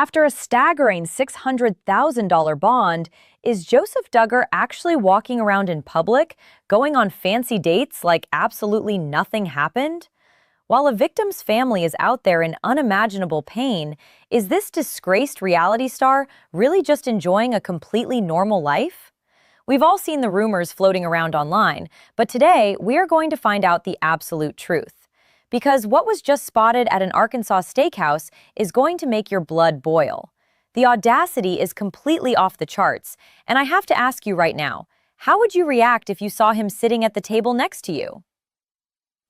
After a staggering $600,000 bond, is Joseph Duggar actually walking around in public, going on fancy dates like absolutely nothing happened? While a victim's family is out there in unimaginable pain, is this disgraced reality star really just enjoying a completely normal life? We've all seen the rumors floating around online, but today we are going to find out the absolute truth. Because what was just spotted at an Arkansas steakhouse is going to make your blood boil. The audacity is completely off the charts, and I have to ask you right now, how would you react if you saw him sitting at the table next to you?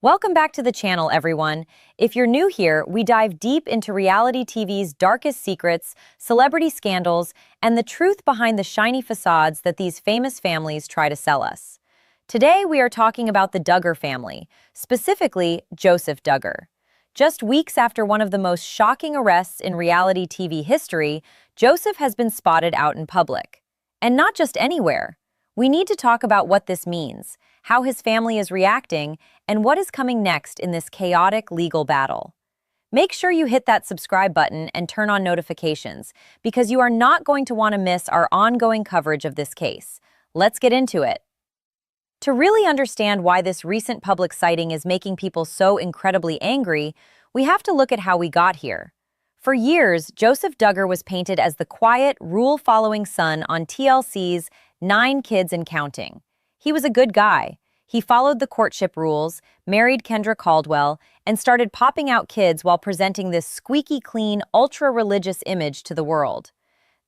Welcome back to the channel, everyone. If you're new here, we dive deep into reality TV's darkest secrets, celebrity scandals, and the truth behind the shiny facades that these famous families try to sell us. Today, we are talking about the Duggar family, specifically Joseph Duggar. Just weeks after one of the most shocking arrests in reality TV history, Joseph has been spotted out in public. And not just anywhere. We need to talk about what this means, how his family is reacting, and what is coming next in this chaotic legal battle. Make sure you hit that subscribe button and turn on notifications, because you are not going to want to miss our ongoing coverage of this case. Let's get into it. To really understand why this recent public sighting is making people so incredibly angry, we have to look at how we got here. For years, Joseph Duggar was painted as the quiet, rule-following son on TLC's 9 Kids and Counting. He was a good guy. He followed the courtship rules, married Kendra Caldwell, and started popping out kids while presenting this squeaky clean, ultra-religious image to the world.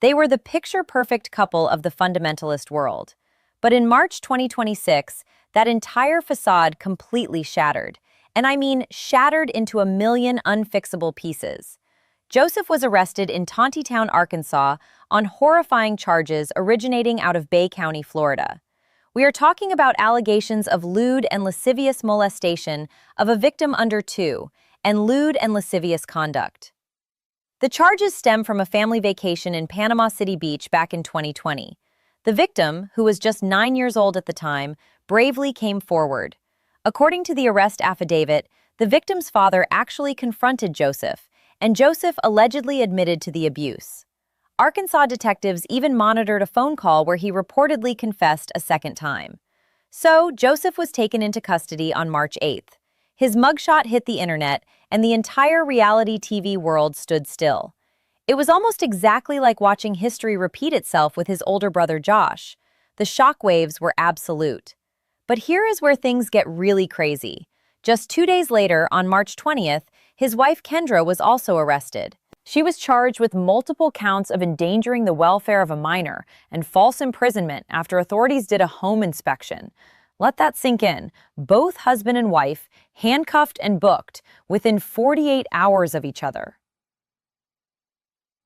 They were the picture-perfect couple of the fundamentalist world. But in March 2026, that entire facade completely shattered. And I mean shattered into a million unfixable pieces. Joseph was arrested in Tontitown, Arkansas, on horrifying charges originating out of Bay County, Florida. We are talking about allegations of lewd and lascivious molestation of a victim under 2 and lewd and lascivious conduct. The charges stem from a family vacation in Panama City Beach back in 2020. The victim, who was just 9 years old at the time, bravely came forward. According to the arrest affidavit, the victim's father actually confronted Joseph, and Joseph allegedly admitted to the abuse. Arkansas detectives even monitored a phone call where he reportedly confessed a second time. So, Joseph was taken into custody on March 8th. His mugshot hit the internet, and the entire reality TV world stood still. It was almost exactly like watching history repeat itself with his older brother Josh. The shockwaves were absolute. But here is where things get really crazy. Just 2 days later, on March 20th, his wife Kendra was also arrested. She was charged with multiple counts of endangering the welfare of a minor and false imprisonment after authorities did a home inspection. Let that sink in. Both husband and wife, handcuffed and booked within 48 hours of each other.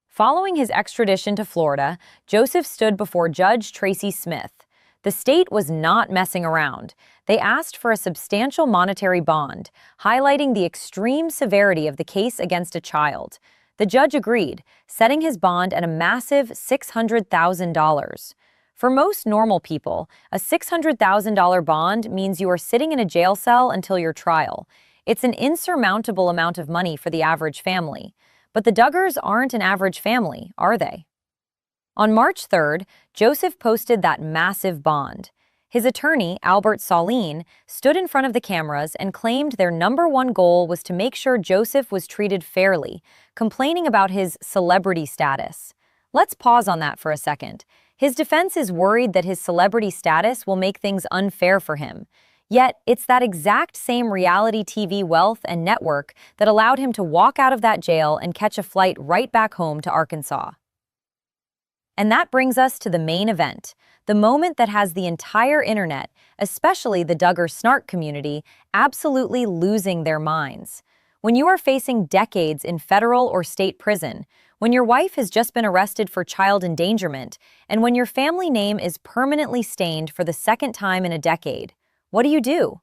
Following his extradition to Florida, Joseph stood before Judge Tracy Smith. The state was not messing around. They asked for a substantial monetary bond, highlighting the extreme severity of the case against a child. The judge agreed, setting his bond at a massive $600,000. For most normal people, a $600,000 bond means you are sitting in a jail cell until your trial. It's an insurmountable amount of money for the average family. But the Duggars aren't an average family, are they? On March 3rd, Joseph posted that massive bond. His attorney, Albert Saline, stood in front of the cameras and claimed their #1 goal was to make sure Joseph was treated fairly, complaining about his celebrity status. Let's pause on that for a second. His defense is worried that his celebrity status will make things unfair for him. Yet, it's that exact same reality TV wealth and network that allowed him to walk out of that jail and catch a flight right back home to Arkansas. And that brings us to the main event, the moment that has the entire internet, especially the Duggar snark community, absolutely losing their minds. When you are facing decades in federal or state prison, when your wife has just been arrested for child endangerment, and when your family name is permanently stained for the second time in a decade, what do?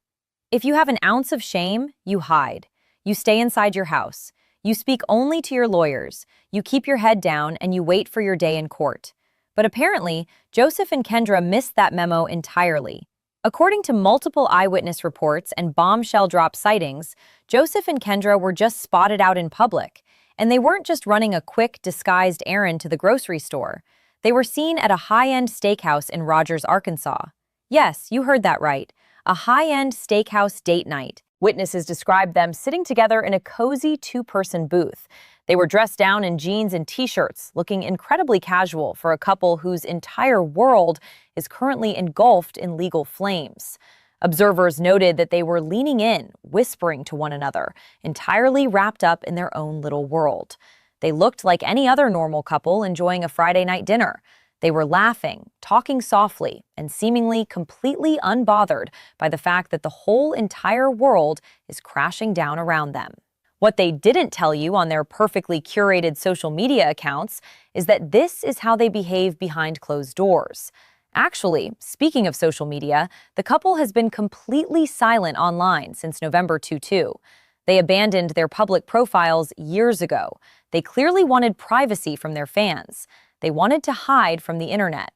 If you have an ounce of shame, you hide. You stay inside your house. You speak only to your lawyers. You keep your head down and you wait for your day in court. But apparently, Joseph and Kendra missed that memo entirely. According to multiple eyewitness reports and bombshell drop sightings, Joseph and Kendra were just spotted out in public. And they weren't just running a quick, disguised errand to the grocery store. They were seen at a high-end steakhouse in Rogers, Arkansas. Yes, you heard that right. A high-end steakhouse date night. Witnesses described them sitting together in a cozy two-person booth. They were dressed down in jeans and t-shirts, looking incredibly casual for a couple whose entire world is currently engulfed in legal flames. Observers noted that they were leaning in, whispering to one another, entirely wrapped up in their own little world. They looked like any other normal couple enjoying a Friday night dinner. They were laughing, talking softly, and seemingly completely unbothered by the fact that the whole entire world is crashing down around them. What they didn't tell you on their perfectly curated social media accounts is that this is how they behave behind closed doors. Actually, speaking of social media, the couple has been completely silent online since November 22. They abandoned their public profiles years ago. They clearly wanted privacy from their fans. They wanted to hide from the internet.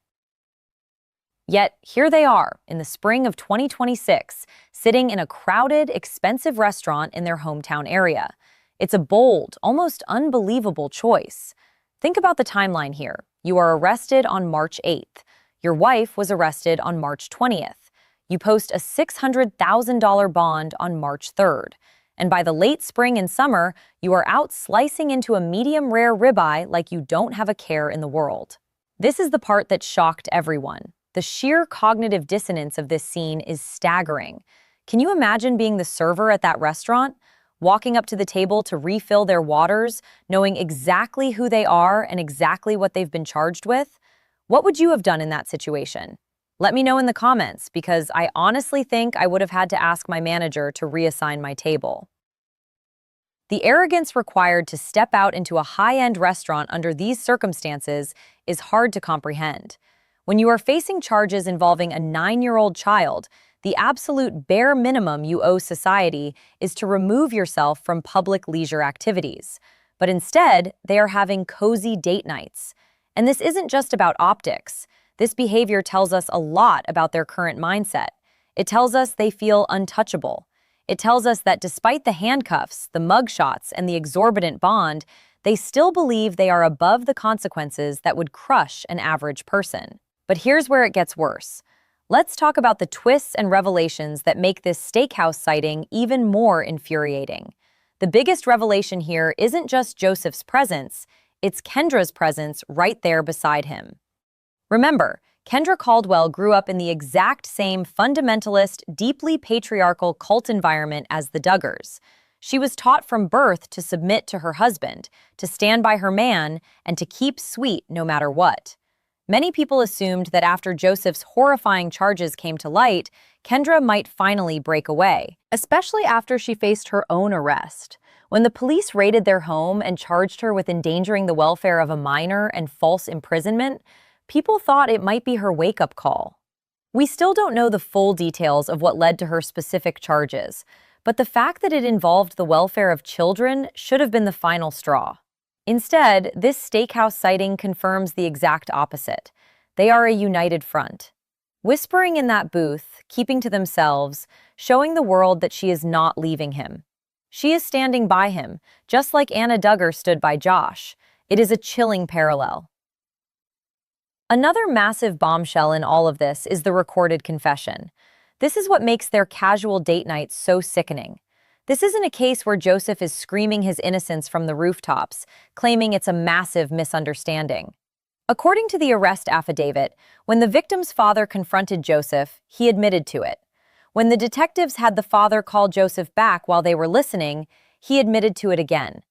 Yet, here they are, in the spring of 2026, sitting in a crowded, expensive restaurant in their hometown area. It's a bold, almost unbelievable choice. Think about the timeline here. You are arrested on March 8th. Your wife was arrested on March 20th. You post a $600,000 bond on March 3rd. And by the late spring and summer, you are out slicing into a medium-rare ribeye like you don't have a care in the world. This is the part that shocked everyone. The sheer cognitive dissonance of this scene is staggering. Can you imagine being the server at that restaurant, walking up to the table to refill their waters, knowing exactly who they are and exactly what they've been charged with? What would you have done in that situation? Let me know in the comments, because I honestly think I would have had to ask my manager to reassign my table. The arrogance required to step out into a high-end restaurant under these circumstances is hard to comprehend. When you are facing charges involving a 9-year-old child, the absolute bare minimum you owe society is to remove yourself from public leisure activities. But instead, they are having cozy date nights. And this isn't just about optics. This behavior tells us a lot about their current mindset. It tells us they feel untouchable. It tells us that despite the handcuffs, the mugshots, and the exorbitant bond, they still believe they are above the consequences that would crush an average person. But here's where it gets worse. Let's talk about the twists and revelations that make this steakhouse sighting even more infuriating. The biggest revelation here isn't just Joseph's presence, it's Kendra's presence right there beside him. Remember, Kendra Caldwell grew up in the exact same fundamentalist, deeply patriarchal cult environment as the Duggars. She was taught from birth to submit to her husband, to stand by her man, and to keep sweet no matter what. Many people assumed that after Joseph's horrifying charges came to light, Kendra might finally break away, especially after she faced her own arrest. When the police raided their home and charged her with endangering the welfare of a minor and false imprisonment, people thought it might be her wake-up call. We still don't know the full details of what led to her specific charges, but the fact that it involved the welfare of children should have been the final straw. Instead, this steakhouse sighting confirms the exact opposite. They are a united front. Whispering in that booth, keeping to themselves, showing the world that she is not leaving him. She is standing by him, just like Anna Duggar stood by Josh. It is a chilling parallel. Another massive bombshell in all of this is the recorded confession. This is what makes their casual date night so sickening. This isn't a case where Joseph is screaming his innocence from the rooftops, claiming it's a massive misunderstanding. According to the arrest affidavit, when the victim's father confronted Joseph, he admitted to it. When the detectives had the father call Joseph back while they were listening, he admitted to it again.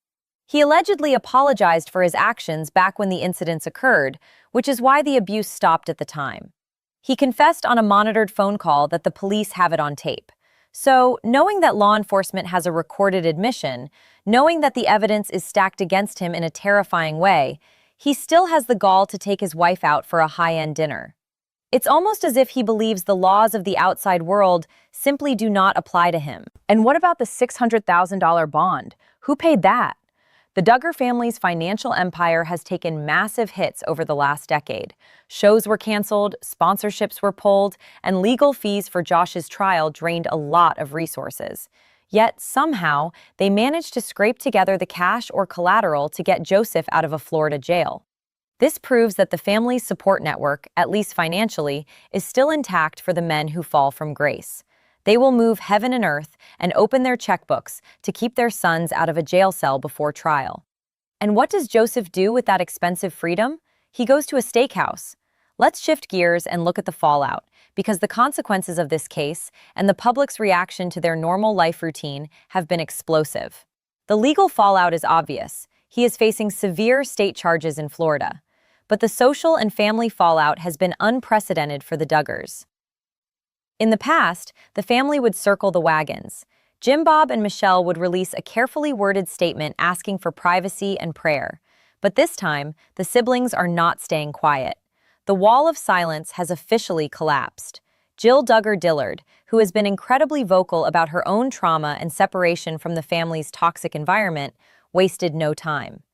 He allegedly apologized for his actions back when the incidents occurred, which is why the abuse stopped at the time. He confessed on a monitored phone call that the police have it on tape. So, knowing that law enforcement has a recorded admission, knowing that the evidence is stacked against him in a terrifying way, he still has the gall to take his wife out for a high-end dinner. It's almost as if he believes the laws of the outside world simply do not apply to him. And what about the $600,000 bond? Who paid that? The Duggar family's financial empire has taken massive hits over the last decade. Shows were canceled, sponsorships were pulled, and legal fees for Josh's trial drained a lot of resources. Yet, somehow, they managed to scrape together the cash or collateral to get Joseph out of a Florida jail. This proves that the family's support network, at least financially, is still intact for the men who fall from grace. They will move heaven and earth and open their checkbooks to keep their sons out of a jail cell before trial. And what does Joseph do with that expensive freedom? He goes to a steakhouse. Let's shift gears and look at the fallout, because the consequences of this case and the public's reaction to their normal life routine have been explosive. The legal fallout is obvious. He is facing severe state charges in Florida. But the social and family fallout has been unprecedented for the Duggars. In the past, the family would circle the wagons. Jim Bob and Michelle would release a carefully worded statement asking for privacy and prayer. But this time, the siblings are not staying quiet. The wall of silence has officially collapsed. Jill Duggar Dillard, who has been incredibly vocal about her own trauma and separation from the family's toxic environment, wasted no time.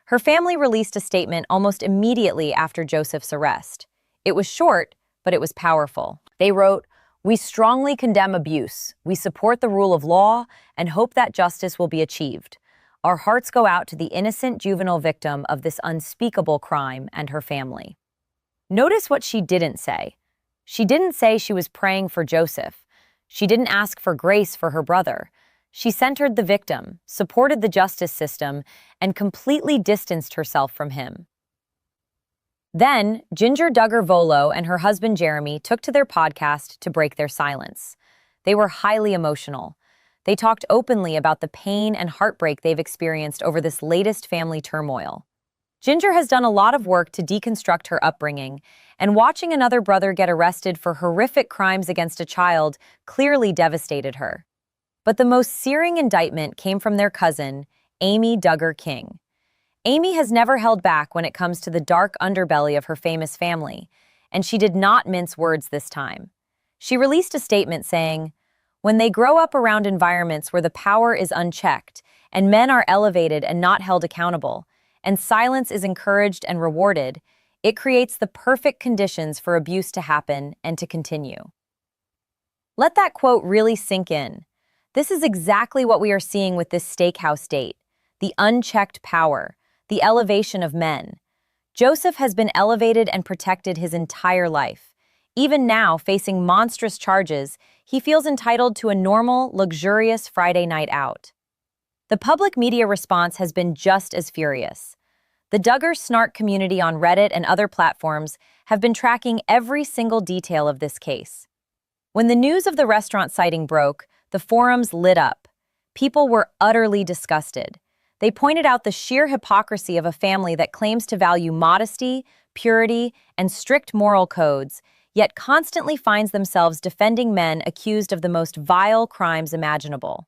Her family released a statement almost immediately after Joseph's arrest. It was short, but it was powerful. They wrote, "We strongly condemn abuse. We support the rule of law and hope that justice will be achieved. Our hearts go out to the innocent juvenile victim of this unspeakable crime and her family." Notice what she didn't say. She didn't say she was praying for Joseph. She didn't ask for grace for her brother. She centered the victim, supported the justice system, and completely distanced herself from him. Then, Ginger Duggar Volo and her husband Jeremy took to their podcast to break their silence. They were highly emotional. They talked openly about the pain and heartbreak they've experienced over this latest family turmoil. Ginger has done a lot of work to deconstruct her upbringing, and watching another brother get arrested for horrific crimes against a child clearly devastated her. But the most searing indictment came from their cousin, Amy Duggar King. Amy has never held back when it comes to the dark underbelly of her famous family, and she did not mince words this time. She released a statement saying, "When they grow up around environments where the power is unchecked, and men are elevated and not held accountable, and silence is encouraged and rewarded, it creates the perfect conditions for abuse to happen and to continue." Let that quote really sink in. This is exactly what we are seeing with this Steakhouse date: the unchecked power, the elevation of men. Joseph has been elevated and protected his entire life. Even now, facing monstrous charges, he feels entitled to a normal, luxurious Friday night out. The public media response has been just as furious. The Duggar snark community on Reddit and other platforms have been tracking every single detail of this case. When the news of the restaurant sighting broke, the forums lit up. People were utterly disgusted. They pointed out the sheer hypocrisy of a family that claims to value modesty, purity, and strict moral codes, yet constantly finds themselves defending men accused of the most vile crimes imaginable.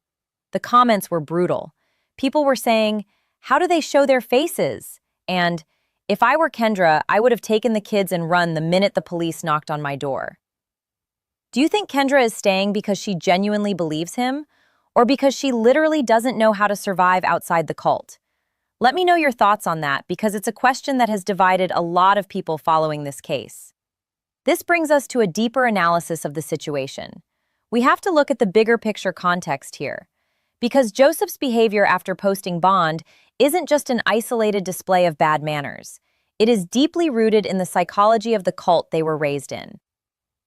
The comments were brutal. People were saying, "How do they show their faces?" And, "If I were Kendra, I would have taken the kids and run the minute the police knocked on my door." Do you think Kendra is staying because she genuinely believes him, or because she literally doesn't know how to survive outside the cult? Let me know your thoughts on that, because it's a question that has divided a lot of people following this case. This brings us to a deeper analysis of the situation. We have to look at the bigger picture context here, because Joseph's behavior after posting bond isn't just an isolated display of bad manners. It is deeply rooted in the psychology of the cult they were raised in.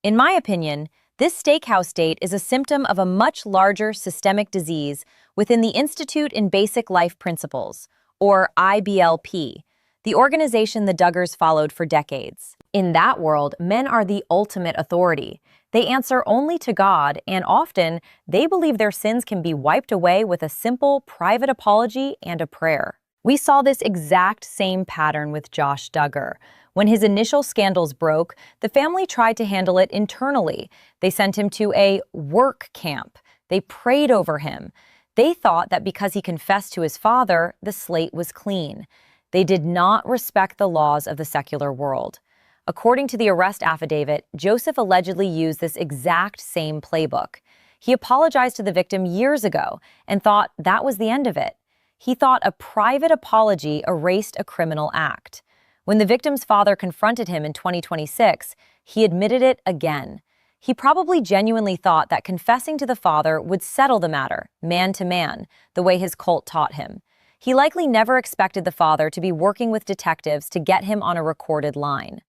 In my opinion, this Steakhouse date is a symptom of a much larger systemic disease within the Institute in Basic Life Principles, or IBLP, the organization the Duggars followed for decades. In that world, men are the ultimate authority. They answer only to God, and often, they believe their sins can be wiped away with a simple, private apology and a prayer. We saw this exact same pattern with Josh Duggar. When his initial scandals broke, the family tried to handle it internally. They sent him to a work camp. They prayed over him. They thought that because he confessed to his father, the slate was clean. They did not respect the laws of the secular world. According to the arrest affidavit, Joseph allegedly used this exact same playbook. He apologized to the victim years ago and thought that was the end of it. He thought a private apology erased a criminal act. When the victim's father confronted him in 2026, he admitted it again. He probably genuinely thought that confessing to the father would settle the matter, man to man, the way his cult taught him. He likely never expected the father to be working with detectives to get him on a recorded line.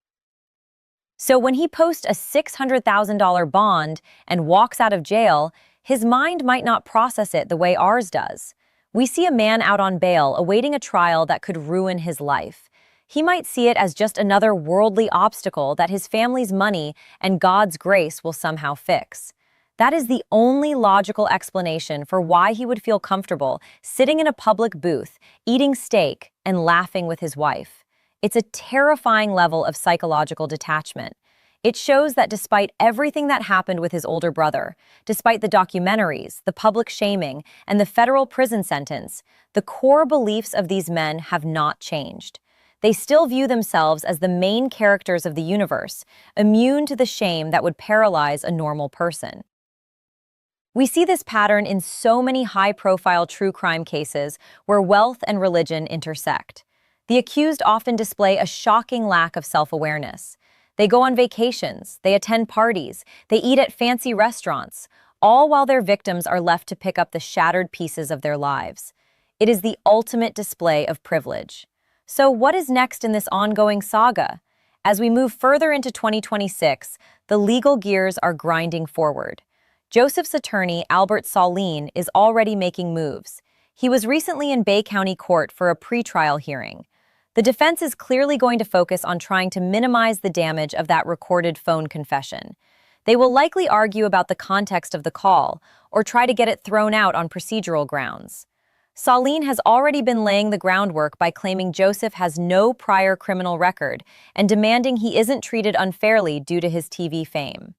So when he posts a $600,000 bond and walks out of jail, his mind might not process it the way ours does. We see a man out on bail awaiting a trial that could ruin his life. He might see it as just another worldly obstacle that his family's money and God's grace will somehow fix. That is the only logical explanation for why he would feel comfortable sitting in a public booth, eating steak, and laughing with his wife. It's a terrifying level of psychological detachment. It shows that despite everything that happened with his older brother, despite the documentaries, the public shaming, and the federal prison sentence, the core beliefs of these men have not changed. They still view themselves as the main characters of the universe, immune to the shame that would paralyze a normal person. We see this pattern in so many high-profile true crime cases where wealth and religion intersect. The accused often display a shocking lack of self-awareness. They go on vacations, they attend parties, they eat at fancy restaurants, all while their victims are left to pick up the shattered pieces of their lives. It is the ultimate display of privilege. So what is next in this ongoing saga? As we move further into 2026, the legal gears are grinding forward. Joseph's attorney, Albert Saleen, is already making moves. He was recently in Bay County Court for a pretrial hearing. The defense is clearly going to focus on trying to minimize the damage of that recorded phone confession. They will likely argue about the context of the call or try to get it thrown out on procedural grounds. Saleen has already been laying the groundwork by claiming Joseph has no prior criminal record and demanding he isn't treated unfairly due to his TV fame.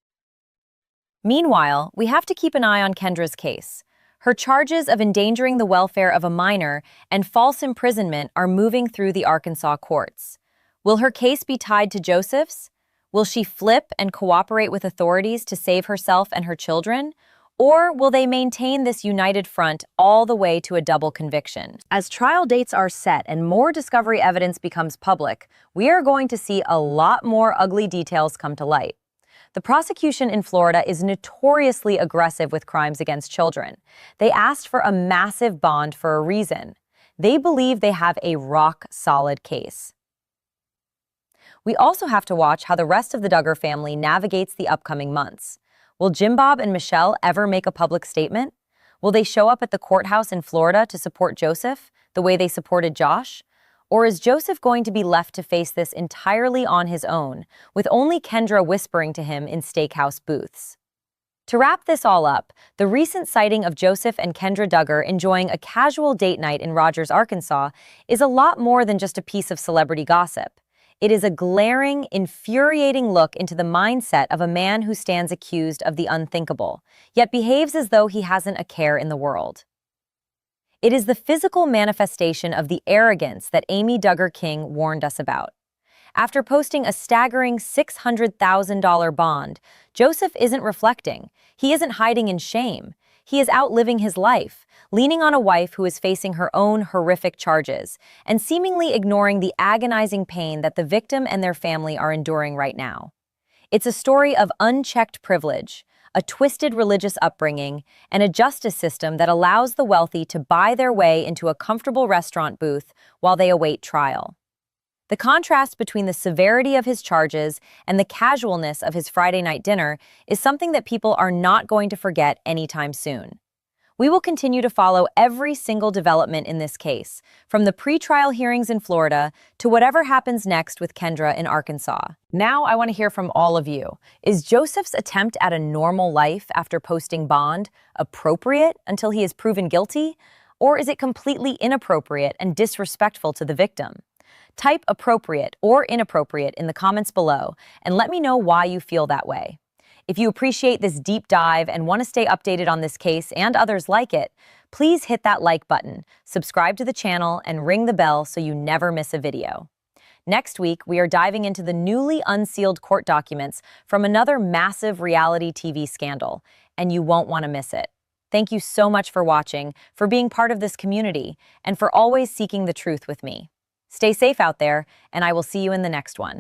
Meanwhile, we have to keep an eye on Kendra's case. Her charges of endangering the welfare of a minor and false imprisonment are moving through the Arkansas courts. Will her case be tied to Joseph's? Will she flip and cooperate with authorities to save herself and her children? Or will they maintain this united front all the way to a double conviction? As trial dates are set and more discovery evidence becomes public, we are going to see a lot more ugly details come to light. The prosecution in Florida is notoriously aggressive with crimes against children. They asked for a massive bond for a reason. They believe they have a rock-solid case. We also have to watch how the rest of the Duggar family navigates the upcoming months. Will Jim Bob and Michelle ever make a public statement? Will they show up at the courthouse in Florida to support Joseph, the way they supported Josh? Or is Joseph going to be left to face this entirely on his own, with only Kendra whispering to him in Steakhouse booths? To wrap this all up, the recent sighting of Joseph and Kendra Duggar enjoying a casual date night in Rogers, Arkansas, is a lot more than just a piece of celebrity gossip. It is a glaring, infuriating look into the mindset of a man who stands accused of the unthinkable, yet behaves as though he hasn't a care in the world. It is the physical manifestation of the arrogance that Amy Duggar King warned us about. After posting a staggering $600,000 bond, Joseph isn't reflecting. He isn't hiding in shame. He is out living his life, leaning on a wife who is facing her own horrific charges, and seemingly ignoring the agonizing pain that the victim and their family are enduring right now. It's a story of unchecked privilege, a twisted religious upbringing, and a justice system that allows the wealthy to buy their way into a comfortable restaurant booth while they await trial. The contrast between the severity of his charges and the casualness of his Friday night dinner is something that people are not going to forget anytime soon. We will continue to follow every single development in this case, from the pretrial hearings in Florida to whatever happens next with Kendra in Arkansas. Now I want to hear from all of you. Is Joseph's attempt at a normal life after posting bond appropriate until he is proven guilty? Or is it completely inappropriate and disrespectful to the victim? Type appropriate or inappropriate in the comments below and let me know why you feel that way. If you appreciate this deep dive and want to stay updated on this case and others like it, please hit that like button, subscribe to the channel, and ring the bell so you never miss a video. Next week, we are diving into the newly unsealed court documents from another massive reality TV scandal, and you won't want to miss it. Thank you so much for watching, for being part of this community, and for always seeking the truth with me. Stay safe out there, and I will see you in the next one.